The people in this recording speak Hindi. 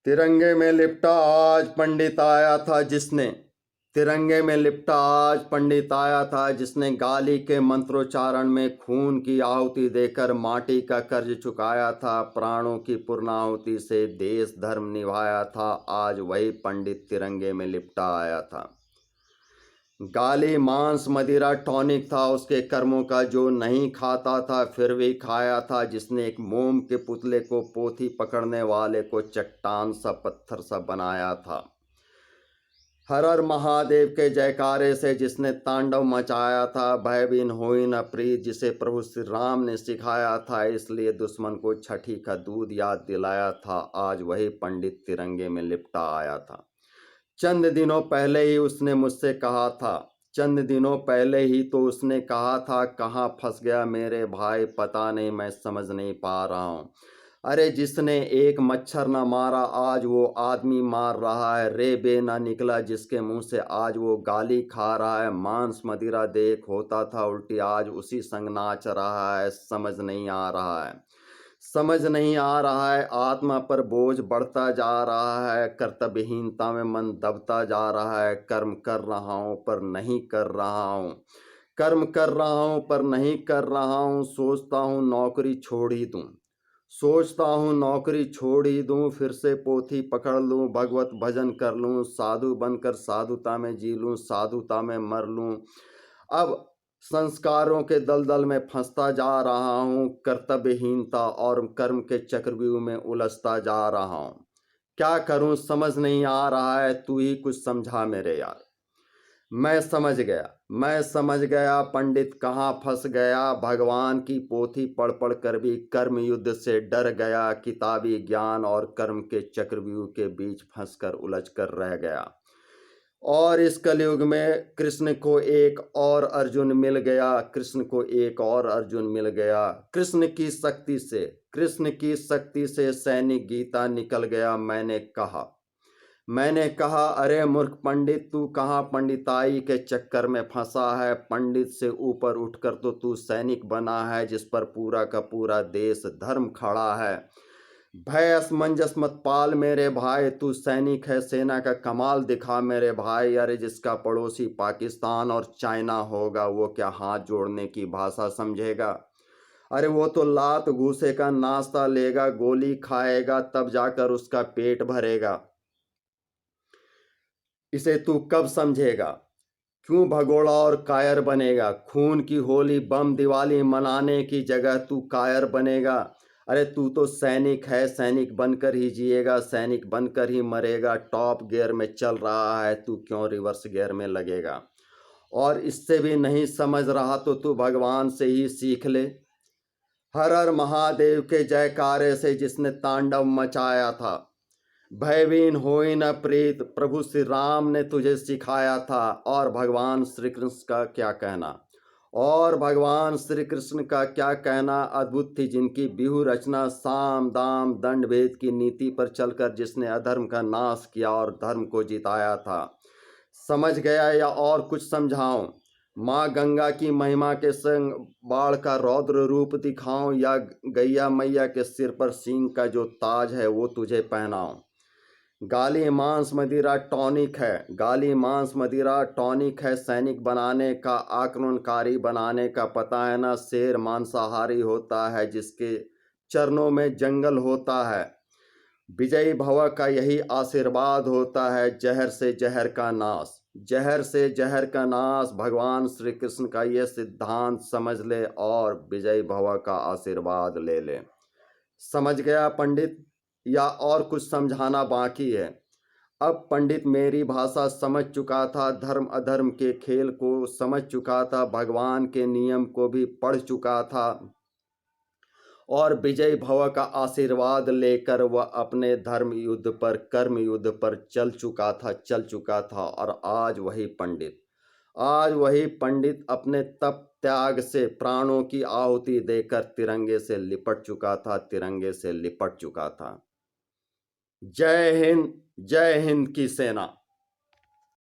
तिरंगे में लिपटा आज पंडित आया था जिसने तिरंगे में लिपटा आज पंडित आया था जिसने गाली के मंत्रोच्चारण में खून की आहुति देकर माटी का कर्ज चुकाया था, प्राणों की पूर्णाहुति से देश धर्म निभाया था। आज वही पंडित तिरंगे में लिपटा आया था। गाली मांस मदिरा टॉनिक था उसके कर्मों का, जो नहीं खाता था फिर भी खाया था। जिसने एक मोम के पुतले को पोथी पकड़ने वाले को चट्टान सा पत्थर सा बनाया था। हर हर महादेव के जयकारे से जिसने तांडव मचाया था। भयभीन होई न प्रीत जिसे प्रभु श्री राम ने सिखाया था, इसलिए दुश्मन को छठी का दूध याद दिलाया था। आज वही पंडित तिरंगे में लिपटा आया था। चंद दिनों पहले ही उसने मुझसे कहा था, चंद दिनों पहले ही तो उसने कहा था, कहाँ फंस गया मेरे भाई पता नहीं, मैं समझ नहीं पा रहा हूँ। अरे जिसने एक मच्छर ना मारा आज वो आदमी मार रहा है। रे बे ना निकला जिसके मुंह से आज वो गाली खा रहा है। मांस मदिरा देख होता था उल्टी आज उसी संग नाच रहा है। समझ नहीं आ रहा है, समझ नहीं आ रहा है। आत्मा पर बोझ बढ़ता जा रहा है, कर्तव्यहीनता में मन दबता जा रहा है। कर्म कर रहा हूँ पर नहीं कर रहा हूँ, कर्म कर रहा हूँ पर नहीं कर रहा हूँ। सोचता हूँ नौकरी छोड़ ही दूँ, सोचता हूँ नौकरी छोड़ ही दूँ। फिर से पोथी पकड़ लूँ, भगवत भजन कर लूँ, साधु बनकर साधुता में जी लूँ, साधुता में मर लूँ। अब संस्कारों के दलदल में फंसता जा रहा हूँ, कर्तव्यहीनता और कर्म के चक्रव्यूह में उलझता जा रहा हूँ। क्या करूँ समझ नहीं आ रहा है, तू ही कुछ समझा मेरे यार। मैं समझ गया पंडित कहाँ फंस गया। भगवान की पोथी पढ़ पढ़ कर भी कर्म युद्ध से डर गया। किताबी ज्ञान और कर्म के चक्रव्यूह के बीच फंसकर उलझ कर रह गया। और इस कलयुग में कृष्ण को एक और अर्जुन मिल गया, कृष्ण को एक और अर्जुन मिल गया। कृष्ण की शक्ति से सैनिक गीता निकल गया। मैंने कहा अरे मूर्ख पंडित, तू कहाँ पंडिताई के चक्कर में फंसा है। पंडित से ऊपर उठकर तो तू सैनिक बना है, जिस पर पूरा का पूरा देश धर्म खड़ा है। भय असमंजस मत पाल मेरे भाई, तू सैनिक है सेना का कमाल दिखा मेरे भाई। अरे जिसका पड़ोसी पाकिस्तान और चाइना होगा वो क्या हाथ जोड़ने की भाषा समझेगा। अरे वो तो लात घूसे का नाश्ता लेगा, गोली खाएगा तब जाकर उसका पेट भरेगा। इसे तू कब समझेगा, क्यों भगोड़ा और कायर बनेगा। खून की होली बम दिवाली मनाने की जगह तू कायर बनेगा। अरे तू तो सैनिक है, सैनिक बनकर ही जिएगा, सैनिक बनकर ही मरेगा। टॉप गियर में चल रहा है, तू क्यों रिवर्स गियर में लगेगा। और इससे भी नहीं समझ रहा तो तू भगवान से ही सीख ले। हर हर महादेव के जयकारे से जिसने तांडव मचाया था। भयवीन होई न प्रीत प्रभु श्री राम ने तुझे सिखाया था। और भगवान श्री कृष्ण का क्या कहना, अद्भुत थी जिनकी बिहू रचना। साम दाम दंड भेद की नीति पर चलकर जिसने अधर्म का नाश किया और धर्म को जिताया था। समझ गया या और कुछ समझाऊं। माँ गंगा की महिमा के संग बाढ़ का रौद्र रूप दिखाऊं, या गैया मैया के सिर पर सींग का जो ताज है वो तुझे पहनाऊं। गाली मांस मदिरा टॉनिक है, सैनिक बनाने का, आक्रमणकारी बनाने का। पता है ना शेर मांसाहारी होता है, जिसके चरणों में जंगल होता है। विजयी भव का यही आशीर्वाद होता है। जहर से जहर का नाश भगवान श्री कृष्ण का यह सिद्धांत समझ ले और विजयी भव का आशीर्वाद ले ले। समझ गया पंडित या और कुछ समझाना बाकी है। अब पंडित मेरी भाषा समझ चुका था, धर्म अधर्म के खेल को समझ चुका था, भगवान के नियम को भी पढ़ चुका था और विजय भव का आशीर्वाद लेकर वह अपने धर्म युद्ध पर, कर्म युद्ध पर चल चुका था। और आज वही पंडित अपने तप त्याग से प्राणों की आहुति देकर तिरंगे से लिपट चुका था। जय हिंद की सेना।